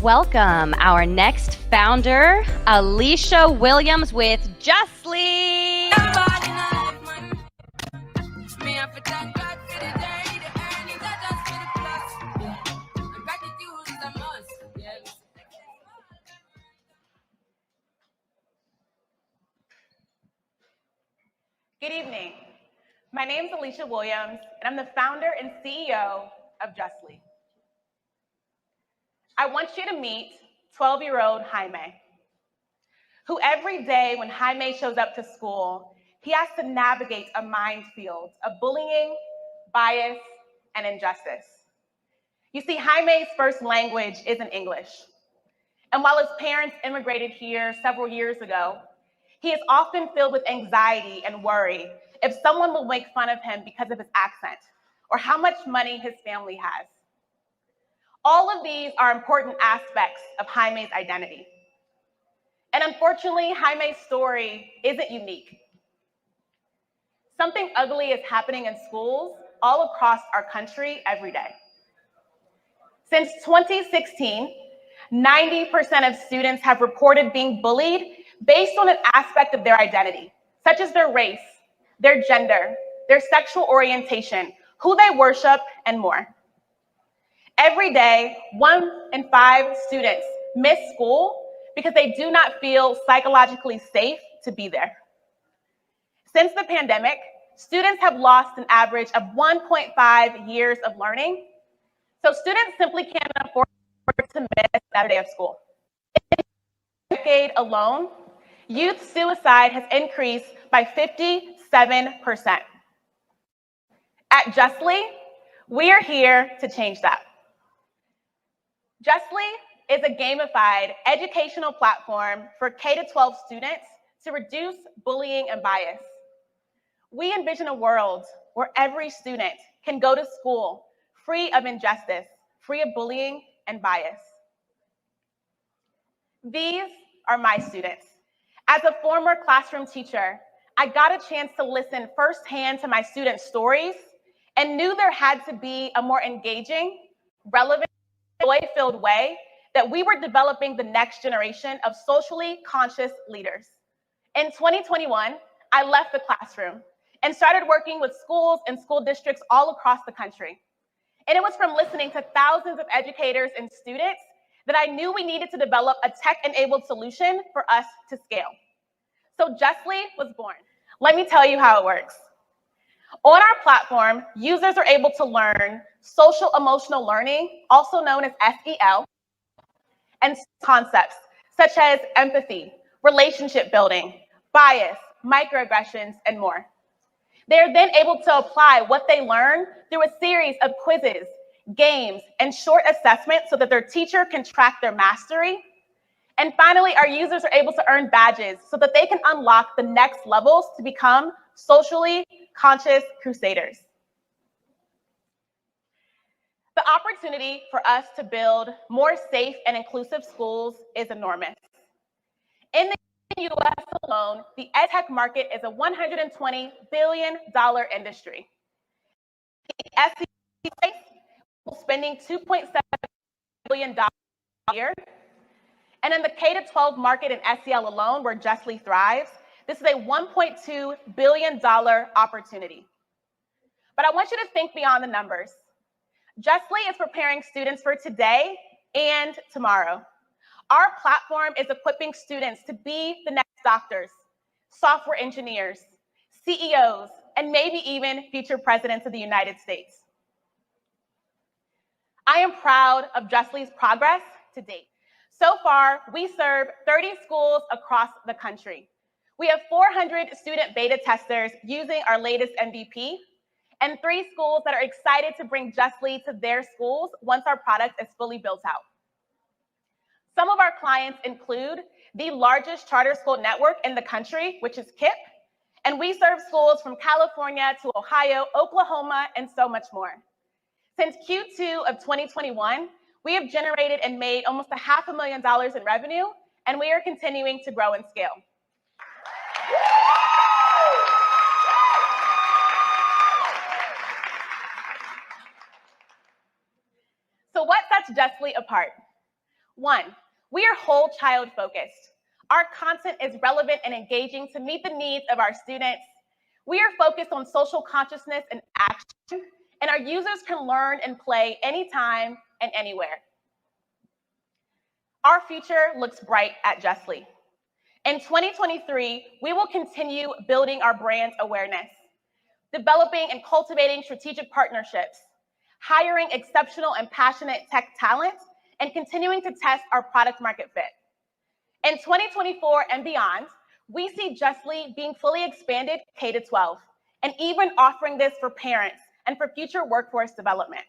welcome our next founder, Alicia Williams with Justly. Good evening. My name is Alicia Williams, and I'm the founder and CEO of Justly. I want you to meet 12-year-old Jaime, who every day when Jaime shows up to school, he has to navigate a minefield of bullying, bias, and injustice. You see, Jaime's first language isn't English. And while his parents immigrated here several years ago, he is often filled with anxiety and worry if someone will make fun of him because of his accent or how much money his family has. All of these are important aspects of Jaime's identity. And unfortunately, Jaime's story isn't unique. Something ugly is happening in schools all across our country every day. Since 2016, 90% of students have reported being bullied based on an aspect of their identity, such as their race, their gender, their sexual orientation, who they worship, and more. Every day, 1 in 5 students miss school because they do not feel psychologically safe to be there. Since the pandemic, students have lost an average of 1.5 years of learning, so students simply can't afford to miss another day of school. In a decade alone, youth suicide has increased by 57%. At Justly, we are here to change that. Justly is a gamified educational platform for K-12 students to reduce bullying and bias. We envision a world where every student can go to school free of injustice, free of bullying and bias. These are my students. As a former classroom teacher, I got a chance to listen firsthand to my students' stories and knew there had to be a more engaging, relevant, joy-filled way that we were developing the next generation of socially conscious leaders. In 2021, I left the classroom and started working with schools and school districts all across the country. And it was from listening to thousands of educators and students that I knew we needed to develop a tech-enabled solution for us to scale. So Justly was born. Let me tell you how it works. On our platform, users are able to learn social emotional learning, also known as SEL, and concepts such as empathy, relationship building, bias, microaggressions, and more. They're then able to apply what they learn through a series of quizzes, games, and short assessments so that their teacher can track their mastery. And finally, our users are able to earn badges so that they can unlock the next levels to become socially conscious crusaders. The opportunity for us to build more safe and inclusive schools is enormous. In the US alone, the edtech market is a $120 billion industry. The SE space is spending $2.7 billion a year. And in the K-12 market in SEL alone, where Justly thrives, this is a $1.2 billion opportunity. But I want you to think beyond the numbers. Justly is preparing students for today and tomorrow. Our platform is equipping students to be the next doctors, software engineers, CEOs, and maybe even future presidents of the United States. I am proud of Justly's progress to date. So far, we serve 30 schools across the country. We have 400 student beta testers using our latest MVP, and 3 schools that are excited to bring Justly to their schools once our product is fully built out. Some of our clients include the largest charter school network in the country, which is KIPP, and we serve schools from California to Ohio, Oklahoma, and so much more. Since Q2 of 2021, we have generated and made almost $500,000 in revenue, and we are continuing to grow and scale. So what sets Justly apart? One, we are whole child focused. Our content is relevant and engaging to meet the needs of our students. We are focused on social consciousness and action, and our users can learn and play anytime and anywhere. Our future looks bright at Justly. In 2023, we will continue building our brand awareness, developing and cultivating strategic partnerships, hiring exceptional and passionate tech talent, and continuing to test our product market fit. In 2024 and beyond, we see Justly being fully expanded K-12, and even offering this for parents and for future workforce development.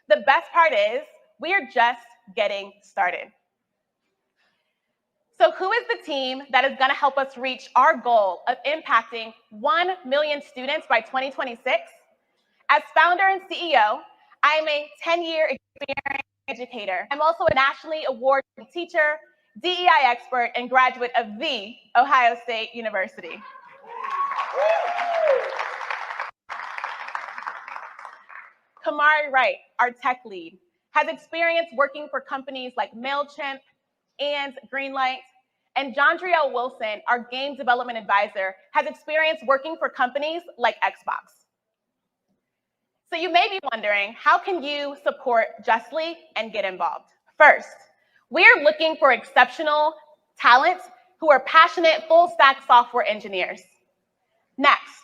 The best part is, we are just getting started. So who is the team that is going to help us reach our goal of impacting 1 million students by 2026? As founder and CEO, I am a 10-year experienced educator. I'm also a nationally awarded teacher, DEI expert, and graduate of The Ohio State University. Kamari Wright, our tech lead, has experience working for companies like MailChimp and Greenlight. And Jondriel Wilson, our game development advisor, has experience working for companies like Xbox. So you may be wondering, how can you support Justly and get involved? First, we are looking for exceptional talent who are passionate full-stack software engineers. Next,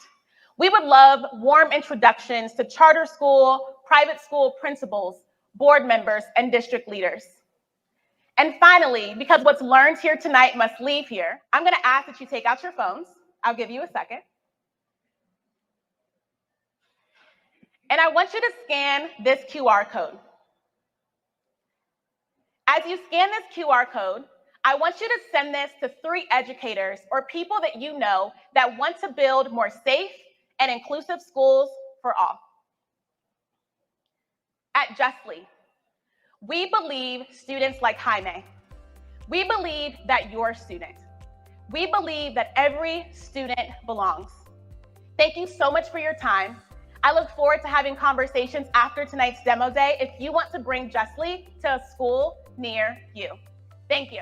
we would love warm introductions to charter school, private school principals, board members, and district leaders. And finally, because what's learned here tonight must leave here, I'm going to ask that you take out your phones. I'll give you a second. And I want you to scan this QR code. As you scan this QR code, I want you to send this to 3 educators or people that you know that want to build more safe and inclusive schools for all. At Justly, we believe students like Jaime. We believe that you're a student. We believe that every student belongs. Thank you so much for your time. I look forward to having conversations after tonight's demo day if you want to bring Justly to a school near you. Thank you.